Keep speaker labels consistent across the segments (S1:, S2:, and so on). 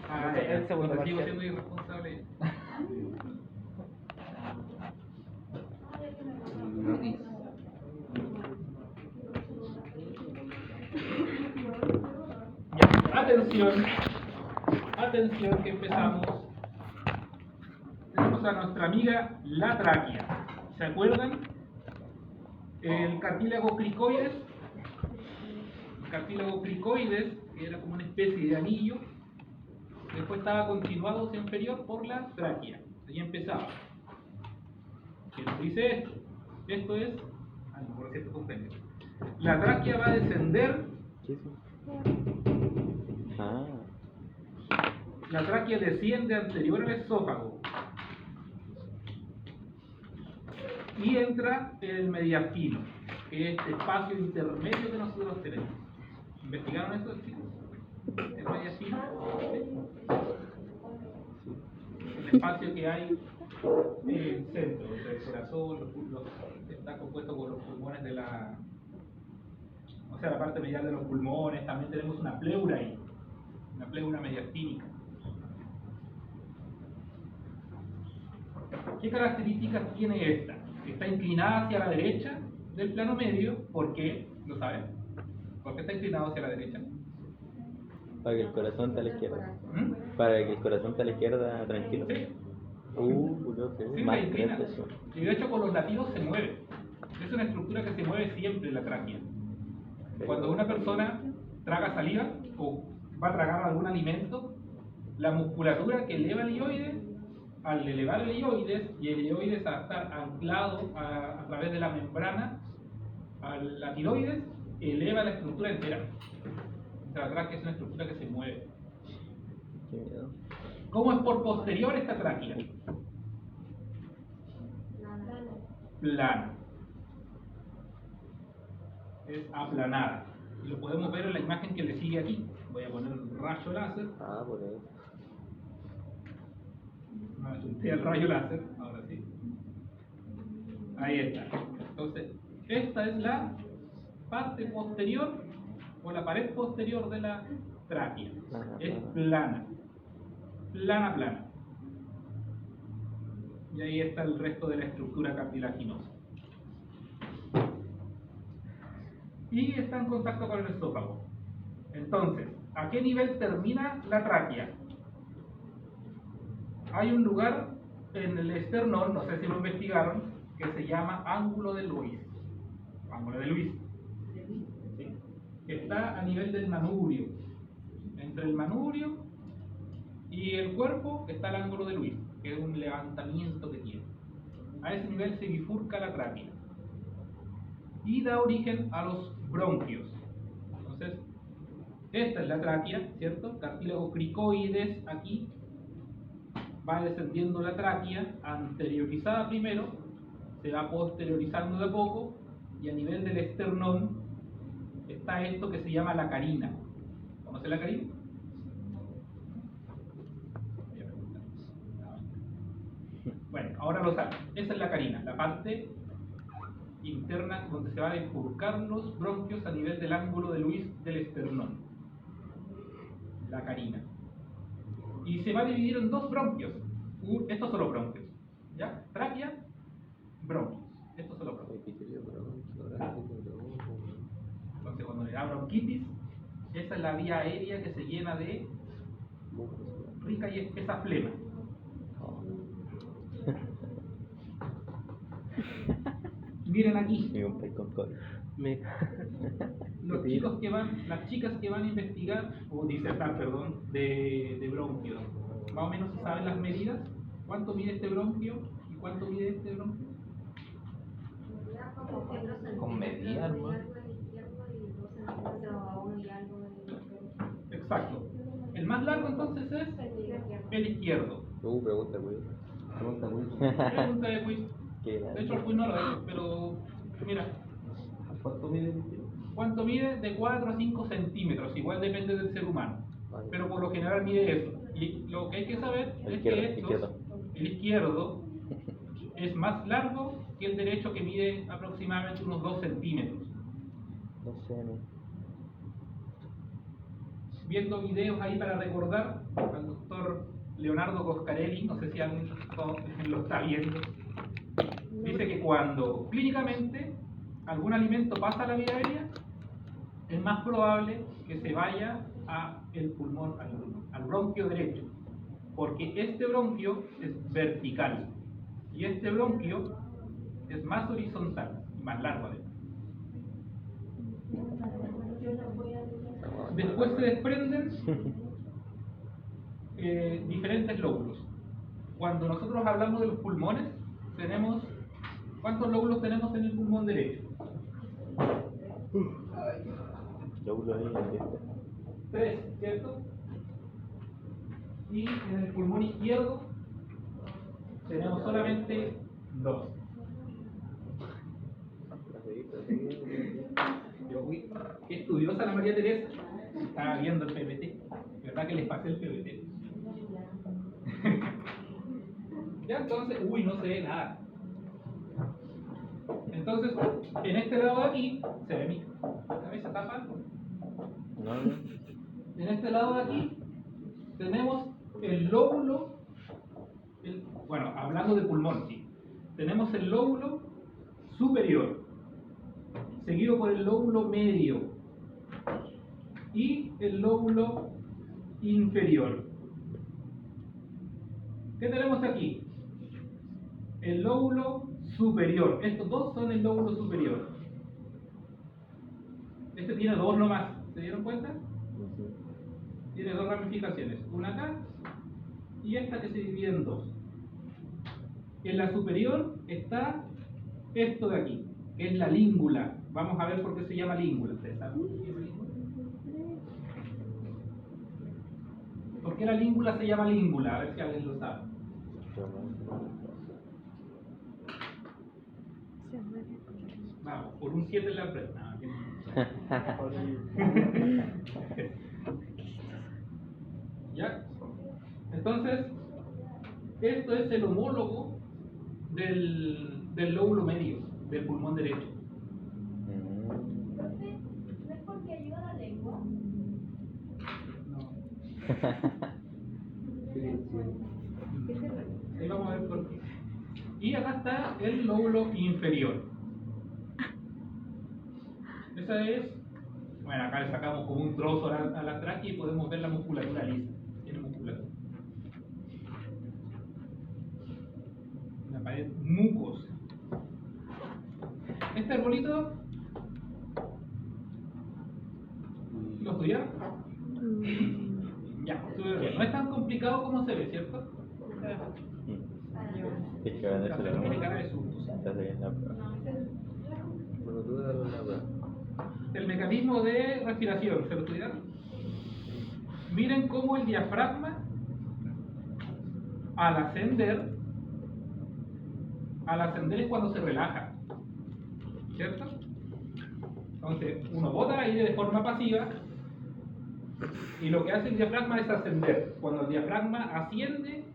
S1: El segundo
S2: entonces sigo
S1: parcial.
S2: siendo irresponsable.
S3: Notice.
S2: Ya, atención, atención que empezamos. Tenemos a nuestra amiga la tráquea. ¿Se acuerdan? El cartílago cricoides. El cartílago cricoides, que era como una especie de anillo, después estaba continuado hacia inferior por la tráquea. Ahí empezaba. ¿Qué nos dice esto? Esto es. Ah, no, por cierto, comprende. La tráquea va a descender.
S3: ¿Qué es eso? Ah,
S2: La tráquea desciende anterior al esófago y entra en el mediastino, que es este espacio intermedio que nosotros tenemos. ¿Investigaron eso, chicos? ¿El mediastino? El espacio que hay en el centro, entre el corazón, está compuesto por los pulmones de la... O sea, la parte medial de los pulmones, también tenemos una pleura ahí, una pleura mediastínica. ¿Qué características tiene esta? Está inclinada hacia la derecha del plano medio. ¿Por qué? ¿Lo saben? ¿Por qué está inclinado hacia la derecha?
S3: para que el corazón esté a la izquierda.
S2: ¿Mm?
S3: Para que el corazón esté a la izquierda, tranquilo.
S2: Sí.
S3: No sé.
S2: Sí,
S3: Más
S2: la inclina.
S3: tres eso.
S2: Y de hecho con los latidos se mueve. Es una estructura que se mueve siempre en la tráquea. Cuando una persona traga saliva o va a tragar algún alimento, la musculatura que eleva el hioides, al elevar el hioides y el hioides a estar anclado a través de la membrana al la tiroides, eleva la estructura entera. O sea, la tráquea es una estructura que se mueve.
S3: Qué miedo.
S2: ¿Cómo es por posterior esta tráquea? Plana. Es aplanada. Y lo podemos ver en la imagen que le sigue aquí. Voy a poner un rayo láser.
S3: Ah, por eso.
S2: No, apunté el rayo láser. Ahora sí. Ahí está. Entonces, esta es la parte posterior o la pared posterior de la tráquea. Es plana. Plana, plana. Y ahí está el resto de la estructura cartilaginosa. Y está en contacto con el esófago. Entonces, ¿a qué nivel termina la tráquea? Hay un lugar en el esternón, no sé si lo investigaron, que se llama ángulo de Luis. Ángulo de Luis. ¿Sí? Que está a nivel del manubrio. Entre el manubrio y el cuerpo está el ángulo de Luis, que es un levantamiento que tiene. A ese nivel se bifurca la tráquea y da origen a los bronquios. Entonces, esta es la tráquea, ¿cierto? Cartílago cricoides aquí. Va descendiendo la tráquea, anteriorizada primero, se va posteriorizando de a poco, y a nivel del esternón está esto que se llama la carina. ¿Conoce la carina? Bueno, ahora lo saben. Esa es la carina, la parte interna donde se van a bifurcar los bronquios a nivel del ángulo de Luis del esternón. La carina. Y se va a dividir en dos bronquios. Estos son los bronquios. ¿Ya? Tráquea, bronquios. Estos son los bronquios. Entonces, cuando le da bronquitis, esa es la vía aérea que se llena de rica y espesa flema. Miren aquí.
S3: Y un pez con cola.
S2: Los chicos que van, las chicas que van a investigar o disertar, perdón, de bronquio, más o menos se saben las medidas. ¿Cuánto mide este bronquio y cuánto mide este bronquio?
S1: Con medida, hermano.
S2: Exacto. El más largo entonces es el izquierdo.
S3: Pregunta, güey.
S2: Pregunta de quiz.
S3: ¿Qué
S2: De hecho el quiz no lo es, pero mira.
S1: ¿Cuánto mide?
S2: ¿Cuánto mide? De 4 a 5 centímetros, igual depende del ser humano. Pero por lo general mide eso. Y lo que hay que saber es que el izquierdo es más largo que el derecho, que mide aproximadamente unos 2 centímetros.
S3: No sé, no.
S2: viendo videos ahí para recordar al doctor Leonardo Coscarelli, no sé si alguien lo está viendo. Dice que cuando clínicamente algún alimento pasa a la vía aérea, es más probable que se vaya a el pulmón, al bronquio derecho, porque este bronquio es vertical y este bronquio es más horizontal y más largo además. Después se desprenden diferentes lóbulos. Cuando nosotros hablamos de los pulmones, tenemos ¿cuántos lóbulos tenemos en el pulmón derecho?
S3: Lóbulo ahí, ¿qué?
S2: 3, ¿cierto? Y en el pulmón izquierdo tenemos solamente 2. Uy, qué estudiosa la María Teresa. Estaba viendo el PPT. ¿Verdad que les pasé el PPT? Ya entonces, uy, no se ve nada. Entonces, en este lado de aquí, se ve mi cabeza tapa algo.
S3: No.
S2: En este lado de aquí tenemos el lóbulo, bueno, hablando de pulmón, sí. Tenemos el lóbulo superior, seguido por el lóbulo medio y el lóbulo inferior. ¿Qué tenemos aquí? El lóbulo superior. Estos dos son el lóbulo superior. Este tiene 2 nomás. ¿Se dieron cuenta? Tiene 2 ramificaciones. Una acá y esta que se divide en 2. En la superior está esto de aquí, que es la língula. Vamos a ver por qué se llama língula. ¿Ustedes saben por qué se llama língula? ¿Por qué la língula se llama língula? A ver si alguien lo sabe. Vamos, por un 7 en la prueba. ¿Ya? Entonces, esto es el homólogo del lóbulo medio, del pulmón derecho.
S4: ¿No es porque ayuda la lengua?
S2: No. Ahí vamos a ver por qué. Y acá está el lóbulo inferior. Esa es, bueno, acá le sacamos como un trozo a la tráquea y podemos ver la musculatura lisa. Tiene musculatura. Una pared mucosa. Este arbolito, ¿lo estudiaron? Ya, estuve bien. No es tan complicado como se ve, ¿cierto?
S3: Es que van a hacer la
S2: Tiene cara de susto, sí.
S3: Estás ahí en la prueba. Bueno, tú dale la prueba.
S2: El mecanismo de respiración, ¿se lo estudiaron? Miren cómo el diafragma, al ascender es cuando se relaja, ¿cierto? Entonces, uno bota aire de forma pasiva y lo que hace el diafragma es ascender. Cuando el diafragma asciende,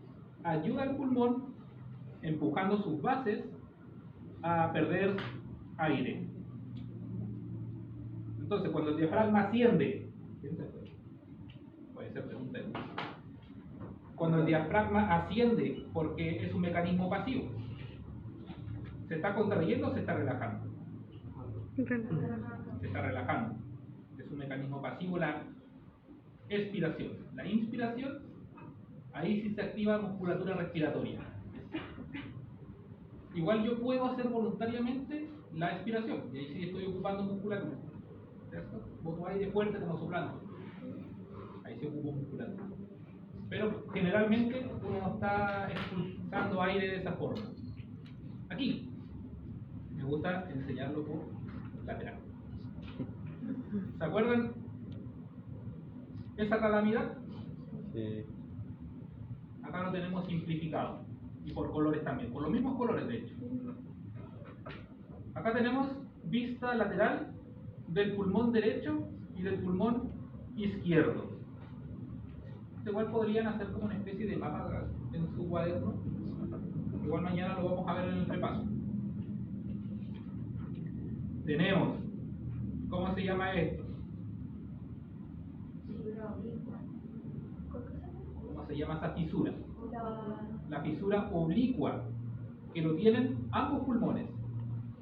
S2: ayuda al pulmón empujando sus bases a perder aire. Entonces, cuando el diafragma asciende, puede ser pregunta. Cuando el diafragma asciende, porque es un mecanismo pasivo, ¿se está contrayendo o se está relajando? Se está relajando. Es un mecanismo pasivo la expiración. La inspiración, ahí sí se activa musculatura respiratoria. Igual yo puedo hacer voluntariamente la expiración, y ahí sí estoy ocupando musculatura. ¿Cierto? Boto aire fuerte como soplando. Ahí se ocupa musculatura. Pero generalmente uno no está expulsando aire de esa forma. Aquí, me gusta enseñarlo por lateral. ¿Se acuerdan esa calamidad?
S3: Sí.
S2: Acá lo tenemos simplificado. Y por colores también, por los mismos colores de hecho. Acá tenemos vista lateral del pulmón derecho y del pulmón izquierdo. Igual podrían hacer como una especie de mapa en su cuaderno. Igual mañana lo vamos a ver en el repaso. Tenemos, ¿cómo se llama esto? se llama esa fisura? La fisura oblicua, que lo tienen ambos pulmones,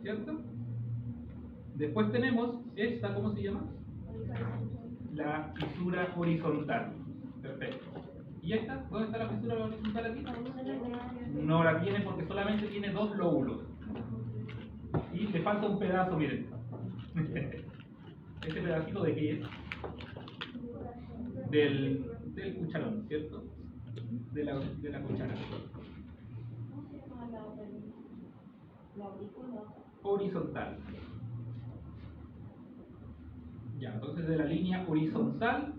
S2: ¿cierto? Después tenemos esta, ¿cómo se llama? La fisura horizontal. Perfecto. ¿Y esta? ¿Dónde está la fisura horizontal aquí? No la tiene porque solamente tiene dos lóbulos. Y le falta un pedazo, miren. ¿Este pedacito de qué es? Del cucharón, ¿cierto? De la cuchara. Horizontal. Ya, entonces de la línea horizontal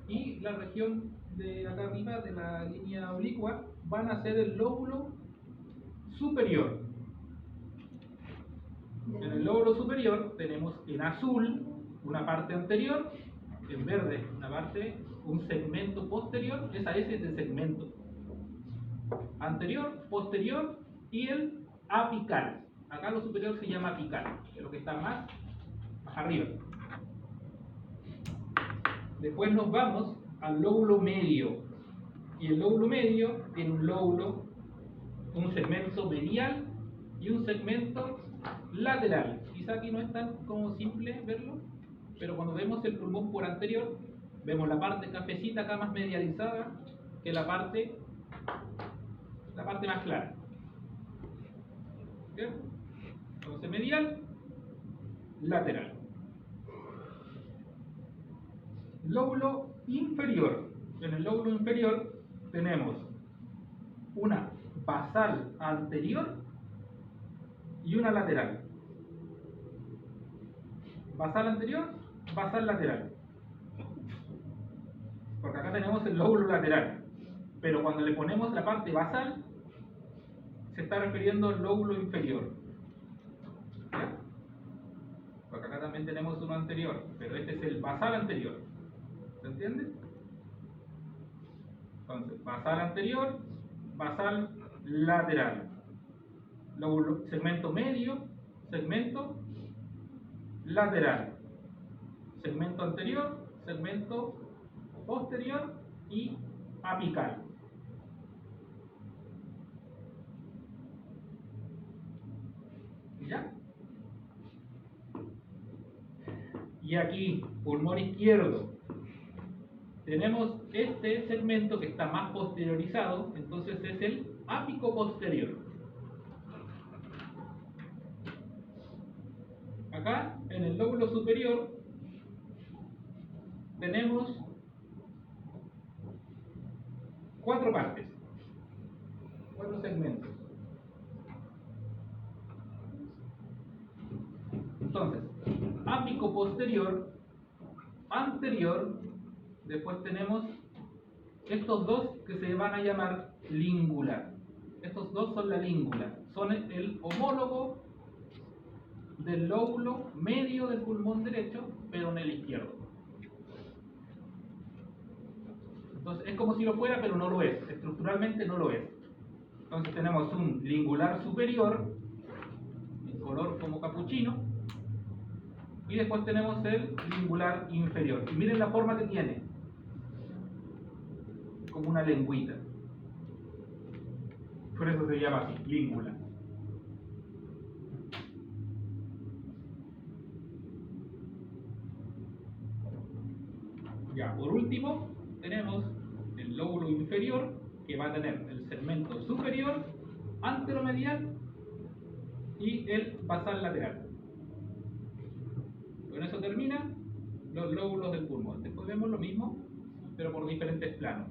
S2: y la región de acá arriba de la línea oblicua van a ser el lóbulo superior. En el lóbulo superior tenemos en azul una parte anterior, en verde una parte, un segmento posterior, esa S es de segmento. Anterior, posterior y el apical. Acá lo superior se llama apical, que es lo que está más arriba. Después nos vamos al lóbulo medio. Y el lóbulo medio tiene un lóbulo, un segmento medial y un segmento lateral. Quizá aquí no es tan como simple verlo, pero cuando vemos el pulmón por anterior, vemos la parte cafecita acá más medializada que la parte más clara. ¿Sí? Entonces medial, lateral. Lóbulo inferior. En el lóbulo inferior tenemos una basal anterior y una lateral. Basal anterior, basal lateral. Porque acá tenemos el lóbulo lateral. Pero cuando le ponemos la parte basal, se está refiriendo al lóbulo inferior. ¿Ya? Porque acá también tenemos uno anterior, pero este es el basal anterior. ¿Se entiende? Entonces, basal anterior, basal lateral. Lóbulo, segmento medio, segmento lateral. Segmento anterior, segmento posterior y apical. ¿Ya? Y aquí, pulmón izquierdo, tenemos este segmento que está más posteriorizado, entonces es el ápico posterior. Acá, en el lóbulo superior, tenemos 4 partes, 4 segmentos. Entonces, ápico posterior, anterior, después tenemos estos dos que se van a llamar língula. Estos dos son la língula, son el homólogo del lóbulo medio del pulmón derecho, pero en el izquierdo. Entonces es como si lo fuera, pero no lo es, estructuralmente no lo es. Entonces tenemos un lingular superior, en color como capuchino, y después tenemos el lingular inferior. Y miren la forma que tiene, como una lengüita. Por eso se llama así, língula. Ya, por último, tenemos el lóbulo inferior, que va a tener el segmento superior, anteromedial y el basal lateral. Con eso termina los lóbulos del pulmón. Después vemos lo mismo, pero por diferentes planos.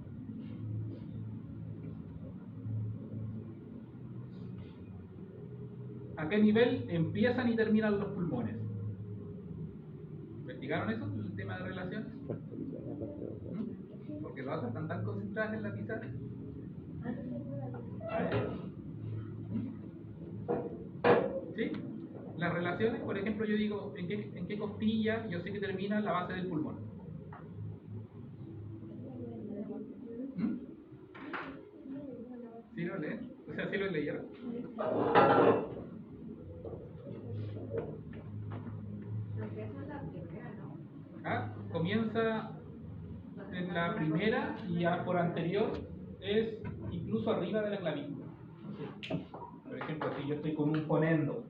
S2: ¿A qué nivel empiezan y terminan los pulmones? ¿Investigaron eso? El tema de relaciones. Porque las otras están tan concentradas en la pizarra. ¿Sí? Las relaciones, por ejemplo, yo digo, ¿en qué costilla yo sé que termina la base del pulmón? ¿Sí lo leen? O sea, ¿sí lo leyeron? Comienza en la primera Y ya por anterior es incluso arriba de la clavícula. Por ejemplo, si yo estoy con un ponendo,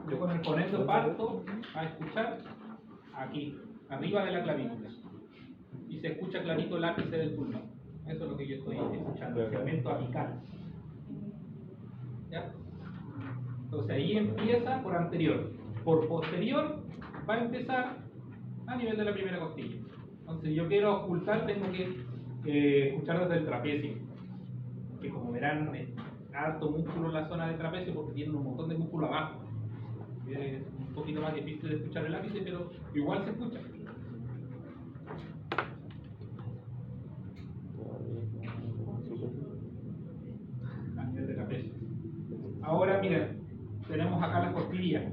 S2: yo con el ponendo parto a escuchar aquí, arriba de la clavícula. Y se escucha clarito el ápice del pulmón. Eso es lo que yo estoy escuchando, el segmento apical. ¿Ya? Entonces ahí empieza por anterior. Por posterior va a empezar a nivel de la primera costilla. Entonces si yo quiero ocultar, tengo que escuchar desde el trapecio. Que como verán, es harto músculo en la zona del trapecio porque tiene un montón de músculo abajo. Es un poquito más difícil de escuchar el ápice, pero igual se escucha. A nivel de trapecio. Ahora miren, tenemos acá las costillas.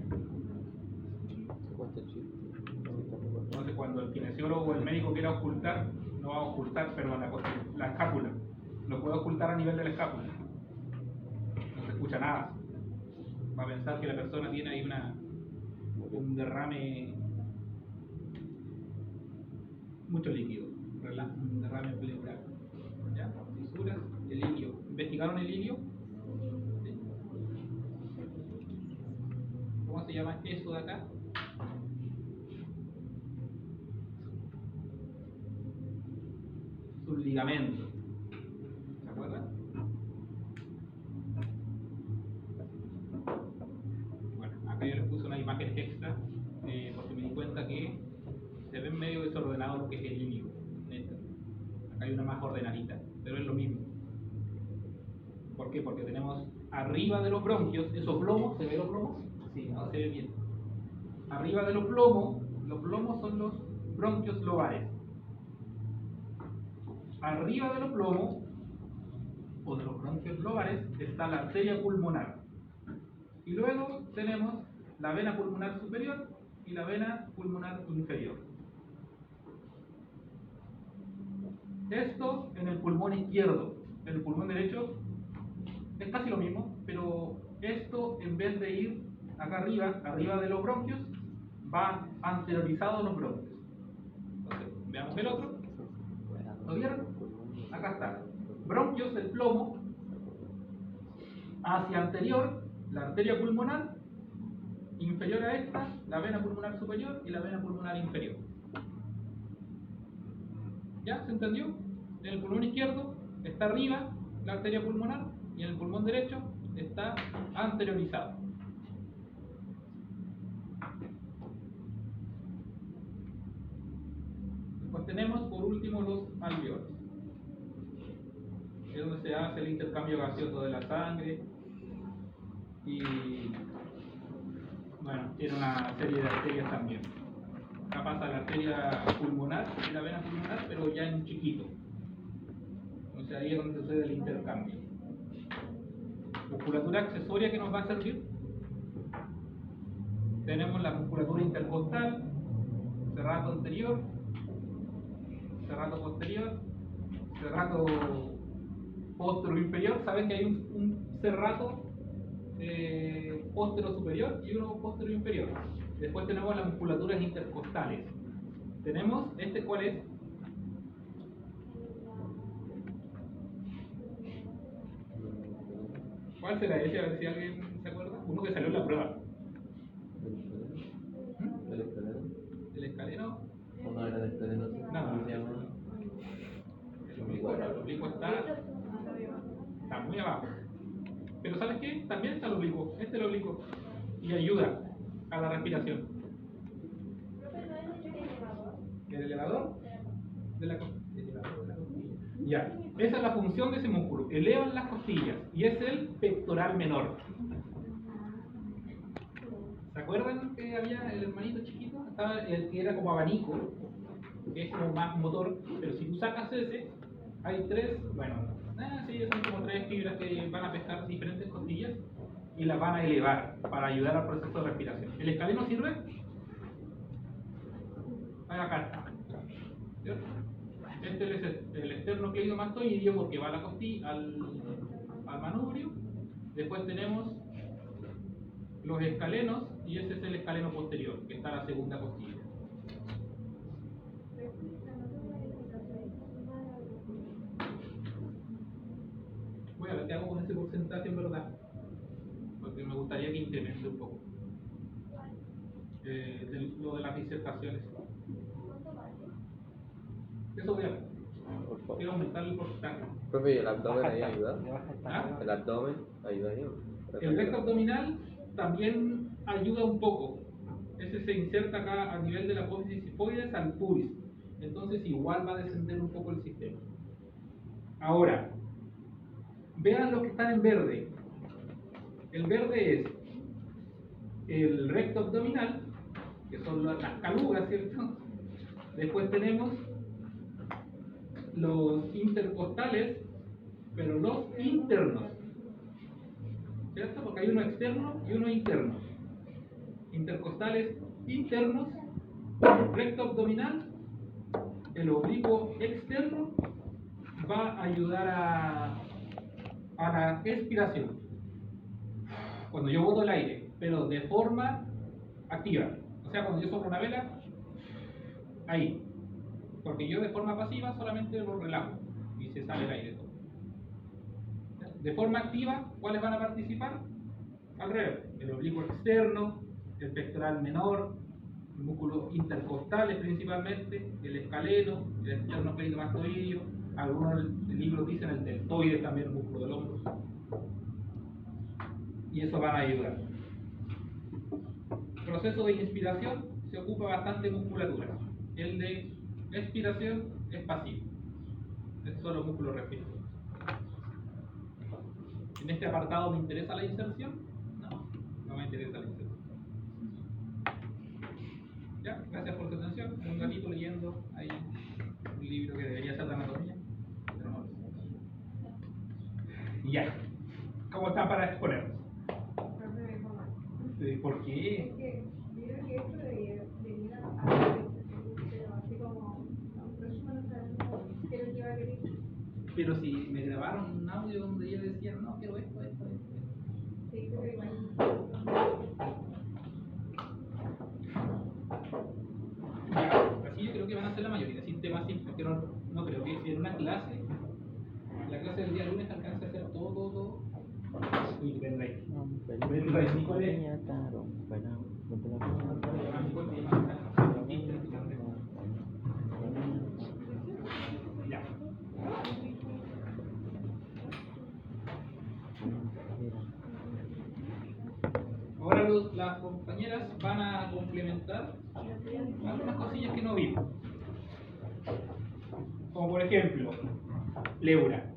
S2: Entonces cuando el kinesiólogo o el médico quiera ocultar, no va a ocultar, perdón, la escápula. Lo puede ocultar a nivel de la escápula. No se escucha nada. Va a pensar que la persona tiene ahí un derrame, mucho líquido, un derrame pleural. ¿Ya? Fisuras, el ilio. ¿Investigaron el ilio? ¿Sí? ¿Cómo se llama eso de acá? Sus ligamentos. ¿Se acuerdan? Bueno, acá yo les puse una imagen extra porque me di cuenta que se ve medio desordenado lo que es el ilio. Acá hay una más ordenadita, pero es lo mismo. ¿Por qué? Porque tenemos arriba de los bronquios, esos plomos, ¿se ven los plomos? Sí, no se ve bien. Arriba de los plomos son los bronquios lobares. Arriba de los plomos, o de los bronquios lobares, está la arteria pulmonar. Y luego tenemos la vena pulmonar superior y la vena pulmonar inferior. Esto en el pulmón izquierdo. En el pulmón derecho es casi lo mismo, pero esto en vez de ir acá arriba de los bronquios, va anteriorizado a los bronquios. Entonces, veamos el otro. ¿Lo vieron? Acá está. Bronquios, el plomo, hacia anterior, la arteria pulmonar, inferior a esta, la vena pulmonar superior y la vena pulmonar inferior. ¿Ya? ¿Se entendió? En el pulmón izquierdo está arriba la arteria pulmonar y en el pulmón derecho está anteriorizado. Después tenemos por último los alveolos. Es donde se hace el intercambio gaseoso de la sangre y bueno, tiene una serie de arterias también. Acá pasa la arteria pulmonar y la vena pulmonar, pero ya en chiquito. Entonces ahí es donde sucede el intercambio. Musculatura accesoria que nos va a servir. Tenemos la musculatura intercostal, serrato anterior, serrato posterior, serrato póstero inferior. Saben que hay un serrato póstero superior y uno póstero inferior. Después tenemos las musculaturas intercostales. Tenemos, ¿cuál es? ¿Cuál será ese? A ver si alguien se acuerda. Uno que salió en la prueba. ¿El escaleno?
S3: ¿O no era de escaleno?
S2: No,
S3: se llama?
S2: el oblicuo está muy abajo. Pero ¿sabes qué? También está el oblicuo. Este es el oblicuo. Y ayuda a la respiración. ¿El elevador? De la costilla. Ya, esa es la función de ese músculo. Elevan las costillas y es el pectoral menor. ¿Se acuerdan que había el hermanito chiquito? Estaba el que era como abanico, que es como más motor, pero si tú sacas ese, hay tres, sí, son como tres fibras que van a pescar diferentes costillas y las van a elevar para ayudar al proceso de respiración. ¿El escaleno sirve? Acá está. ¿Cierto? Este es el esternocleidomastoideo porque va a la costilla, al manubrio, Después tenemos los escalenos, y ese es el escaleno posterior, que está en la segunda costilla. Voy a ver qué hago con ese porcentaje en verdad, porque me gustaría que incremente un poco lo de las disertaciones. Eso voy a ver.
S3: Por favor.
S2: Quiero aumentar el porcentaje.
S3: Profe, ¿y el abdomen ahí ayuda?
S2: ¿Ah?
S3: ¿El abdomen ayuda ahí?
S2: El recto abdominal también ayuda un poco. Ese se inserta acá a nivel de la apófisis sifoides al pubis. Entonces igual va a descender un poco el sistema. Ahora, vean los que están en verde. El verde es el recto abdominal, que son las calugas, ¿cierto? Después tenemos los intercostales, pero los internos, ¿cierto? Porque hay uno externo y uno interno. Intercostales internos, recto abdominal, el oblicuo externo va a ayudar a la expiración. Cuando yo boto el aire, pero de forma activa. O sea, cuando yo soplo una vela, ahí. Porque yo de forma pasiva solamente lo relajo y se sale el aire todo. De forma activa, ¿cuáles van a participar? Al revés, el oblicuo externo, el pectoral menor, el músculo intercostales principalmente, el escaleno, el esternocleidomastoideo, algunos libros dicen el deltoide también, el músculo del hombro. Y eso va a ayudar. Proceso de inspiración se ocupa bastante musculatura. El de expiración es pasivo. Es solo músculo respiratorio. ¿En este apartado me interesa la inserción? No me interesa la inserción. Ya, gracias por su atención. Un gatito leyendo ahí un libro que debería ser de anatomía, pero no lo es. Y ya. ¿Cómo está para exponernos? ¿Por qué?
S4: Es que yo creo que esto debería venir a la pero así como la próxima no sabemos qué es lo que va a querer.
S2: Pero si me grabaron un audio donde yo decía, no, quiero esto.
S4: Sí, creo que igual.
S2: Así yo creo que van a ser la mayoría, sin temas simples, pero no creo que en una clase, la clase del día lunes alcance a hacer todo. Uy, pendrive. Pendrive, ¿sí cuál es? Ya. Ahora las compañeras van a complementar algunas cosillas que no vimos. Como por ejemplo, pleura.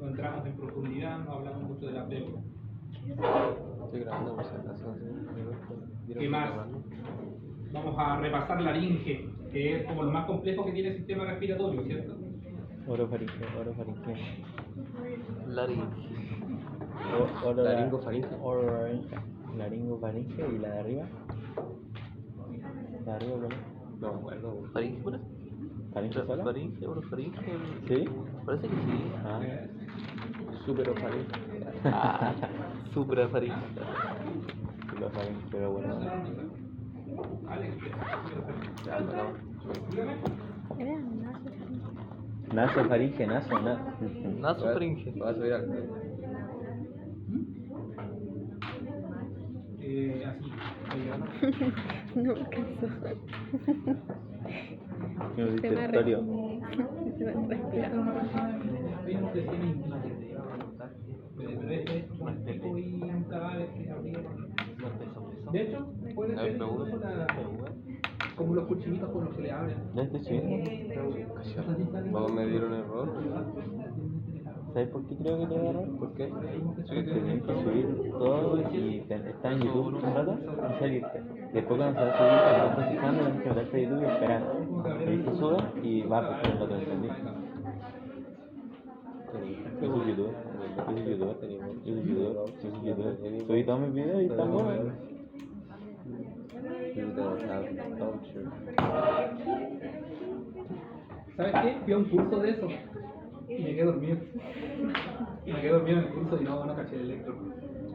S2: No entramos en profundidad, no hablamos mucho de la pleura.
S3: Estoy grabando por si acaso.
S2: ¿Qué más? Vamos a repasar laringe, que es como lo más complejo que tiene el sistema respiratorio, ¿cierto?
S5: Orofaringe. Laringofaringe y la de arriba. ¿La de arriba cuál es?
S3: No me acuerdo. ¿Faringe pura?
S5: ¿Faringe sola?
S3: ¿Faringe? ¿Orofaringe?
S5: ¿Sí?
S3: Parece que sí.
S5: Ah,
S3: Superofaringe. Ah, suprafaringe.
S5: orofaringe, pero bueno.
S2: Alex,
S3: Ya, acabamos.
S5: Nasofaringe,
S3: Nasofaringe. Voy a subir al.
S2: así.
S6: No alcanzó.
S5: ¿Qué nos
S6: Se
S5: dice
S6: me ha
S5: Victorio?
S6: respirado.
S2: Vimos que tiene pero este es un tipo y un cadáver que habría. De hecho, puede ser incluso como los cuchillitos con los que le abren.
S5: ¿Ya este chico?
S3: Vamos a medir un error.
S5: ¿Sabes por qué creo que te va a agarrar?
S3: ¿Por qué?
S5: Porque tienes que subir todo y estar en YouTube un rato y salirte. Después cuando se va a subir, cuando estás fijando, tienes que meterte a YouTube y esperar. Ahí se sube y va a el otro, ¿entendí? Yo soy youtuber, subí todos mis videos y están buenos.
S2: ¿Sabes qué? Fui a un curso de eso. Y me quedé dormido. Y me quedé dormido en el curso y no caché el electro.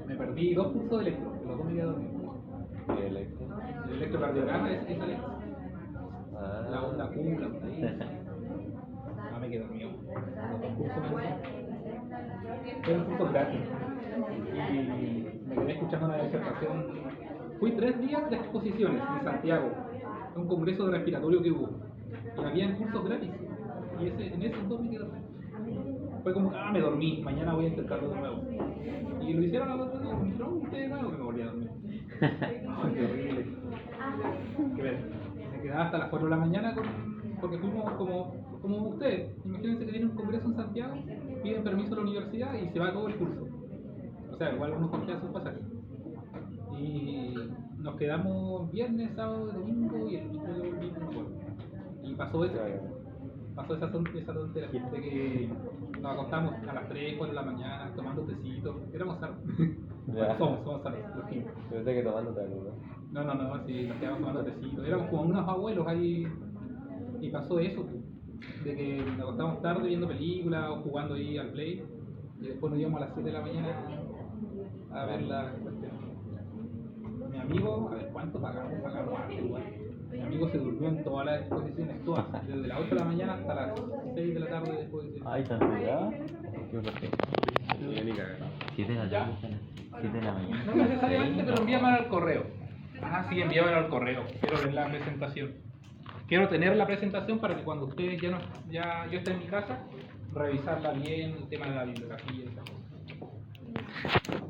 S2: Me perdí 2 cursos de electro, los 2 me quedé dormido.
S5: ¿Y el electro?
S2: El electrocardiograma es electro.
S5: Ah.
S2: La onda Q, la onda I. Ah, me quedé dormido. Los 2 cursos me quedé. Fue un curso gratis. Y me quedé escuchando una disertación. Fui 3 días de exposiciones en Santiago. Un congreso de respiratorio que hubo. Y había cursos gratis. Y en esos 2 me quedé dormido. Fue como, me dormí, mañana voy a intentarlo de nuevo. Y lo hicieron a los otros días, me dijeron, usted de nuevo, que me volví a dormir. Qué horrible. Que ver, me quedaba hasta las 4 de la mañana porque fuimos como ustedes. Imagínense que tienen un congreso en Santiago, piden permiso a la universidad y se va todo el curso. O sea, igual uno confía sus pasajes. Y nos quedamos viernes, sábado, domingo y el domingo yo volví no me acuerdo. Y pasó eso. Pasó esa tontera de que nos acostamos a las 3, 4 de la mañana tomando tecito. Éramos sanos.
S5: Ya.
S2: Somos sanos, los químicos.
S5: Yo pensé que tomándote algo, ¿no?
S2: No, sí, nos quedamos tomando tecito. Éramos como unos abuelos ahí. Y pasó eso, de que nos acostamos tarde viendo películas o jugando ahí al play. Y después nos íbamos a las 7 de la mañana a ver la cuestión. Mi amigo, a ver cuánto pagamos harto igual. Mi amigo se durmió en todas las exposiciones, todas, desde las 8 de la mañana hasta las 6 de la tarde de exposición.
S5: Ay, ¿tan cuidado? Qué fuerte.
S3: Yo ni cagado.
S5: 7 de la tarde, 7 de la mañana.
S2: No necesariamente, pero envíamelo al correo. Ah, sí, envíamelo al correo. Quiero ver la presentación. Quiero tener la presentación para que cuando ustedes ya yo esté en mi casa, revisarla bien, el tema de la bibliografía y esas cosas.